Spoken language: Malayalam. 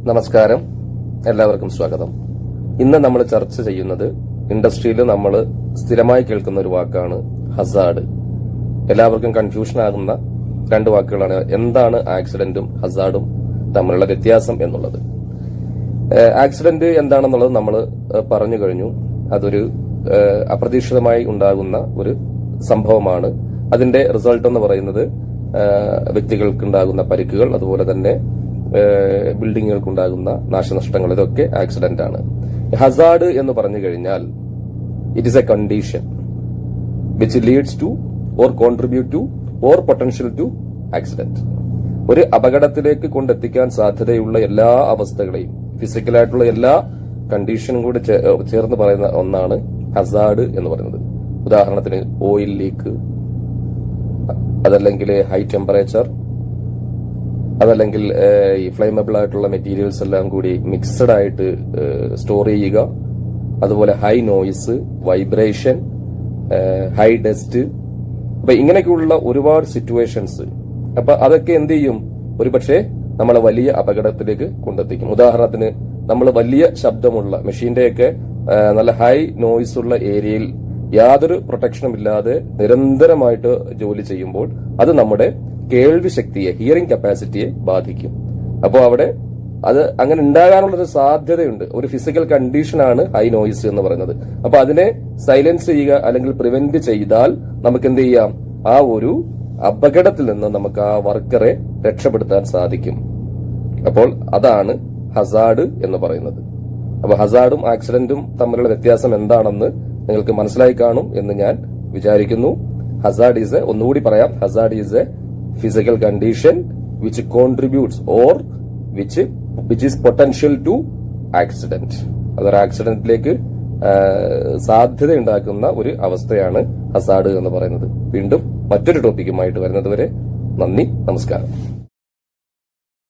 നമസ്കാരം, എല്ലാവർക്കും സ്വാഗതം. ഇന്ന് നമ്മൾ ചർച്ച ചെയ്യുന്നത് ഇൻഡസ്ട്രിയിൽ നമ്മൾ സ്ഥിരമായി കേൾക്കുന്ന ഒരു വാക്കാണ് ഹസാർഡ്. എല്ലാവർക്കും കൺഫ്യൂഷൻ ആകുന്ന രണ്ട് വാക്കുകളാണ്. എന്താണ് ആക്സിഡന്റും ഹസാർഡും തമ്മിലുള്ള വ്യത്യാസം എന്നുള്ളത്. ആക്സിഡന്റ് എന്താണെന്നുള്ളത് നമ്മൾ പറഞ്ഞു കഴിഞ്ഞു. അതൊരു അപ്രതീക്ഷിതമായി ഉണ്ടാകുന്ന ഒരു സംഭവമാണ്. അതിന്റെ റിസൾട്ട് എന്ന് പറയുന്നത് വ്യക്തികൾക്കുണ്ടാകുന്ന പരിക്കുകൾ, അതുപോലെ തന്നെ ബിൽഡിങ്ങുകൾക്കുണ്ടാകുന്ന നാശനഷ്ടങ്ങൾ, ഇതൊക്കെ ആക്സിഡന്റ് ആണ്. ഹസാർഡ് എന്ന് പറഞ്ഞു കഴിഞ്ഞാൽ it is a condition which leads to or contribute to or potential to accident. ഒരു അപകടത്തിലേക്ക് കൊണ്ടെത്തിക്കാൻ സാധ്യതയുള്ള എല്ലാ അവസ്ഥകളെയും, ഫിസിക്കലായിട്ടുള്ള എല്ലാ കണ്ടീഷനും കൂടി ചേർന്ന് പറയുന്ന ഒന്നാണ് ഹസാർഡ് എന്ന് പറയുന്നത്. ഉദാഹരണത്തിന് ഓയിൽ ലീക്ക്, അതല്ലെങ്കിൽ ഹൈ ടെമ്പറേച്ചർ, അതല്ലെങ്കിൽ ഈ ഫ്ലെയിമബിൾ ആയിട്ടുള്ള മെറ്റീരിയൽസ് എല്ലാം കൂടി മിക്സഡ് ആയിട്ട് സ്റ്റോർ ചെയ്യുക, അതുപോലെ high noise, vibration, high dust. അപ്പൊ ഇങ്ങനെയൊക്കെയുള്ള ഒരുപാട് സിറ്റുവേഷൻസ്. അപ്പൊ അതൊക്കെ എന്ത് ചെയ്യും, ഒരുപക്ഷെ നമ്മളെ വലിയ അപകടത്തിലേക്ക് കൊണ്ടെത്തിക്കും. ഉദാഹരണത്തിന് നമ്മൾ വലിയ ശബ്ദമുള്ള മെഷീന്റെയൊക്കെ നല്ല ഹൈ നോയിസ് ഉള്ള ഏരിയയിൽ യാതൊരു പ്രൊട്ടക്ഷനും ഇല്ലാതെ നിരന്തരമായിട്ട് ജോലി ചെയ്യുമ്പോൾ അത് നമ്മുടെ കേൾവി ശക്തിയെ, ഹിയറിംഗ് കപ്പാസിറ്റിയെ ബാധിക്കും. അപ്പോൾ അവിടെ അത് അങ്ങനെ ഉണ്ടാകാനുള്ളൊരു സാധ്യതയുണ്ട്. ഒരു ഫിസിക്കൽ കണ്ടീഷനാണ് ഹൈ നോയിസ് എന്ന് പറയുന്നത്. അപ്പൊ അതിനെ സൈലൻസ് ചെയ്യുക അല്ലെങ്കിൽ പ്രിവെന്റ് ചെയ്താൽ നമുക്ക് എന്ത് ചെയ്യാം, ആ ഒരു അപകടത്തിൽ നിന്ന് നമുക്ക് ആ വർക്കറെ രക്ഷപ്പെടുത്താൻ സാധിക്കും. അപ്പോൾ അതാണ് ഹസാർഡ് എന്ന് പറയുന്നത്. അപ്പൊ ഹസാർഡും ആക്സിഡന്റും തമ്മിലുള്ള വ്യത്യാസം എന്താണെന്ന് നിങ്ങൾക്ക് മനസ്സിലായി കാണും എന്ന് ഞാൻ വിചാരിക്കുന്നു. ഹസാർഡ് ഈസ് ഒന്നുകൂടി പറയാം, Hazard is A physical condition which contributes or which is potential to accident. അതൊരു ആക്സിഡന്റിലേക്ക് സാധ്യത ഉണ്ടാക്കുന്ന ഒരു അവസ്ഥയാണ് ഹസാർഡ് എന്ന് പറയുന്നത്. വീണ്ടും മറ്റൊരു ടോപ്പിക്കുമായിട്ട് വരുന്നത് വരെ നന്ദി, നമസ്കാരം.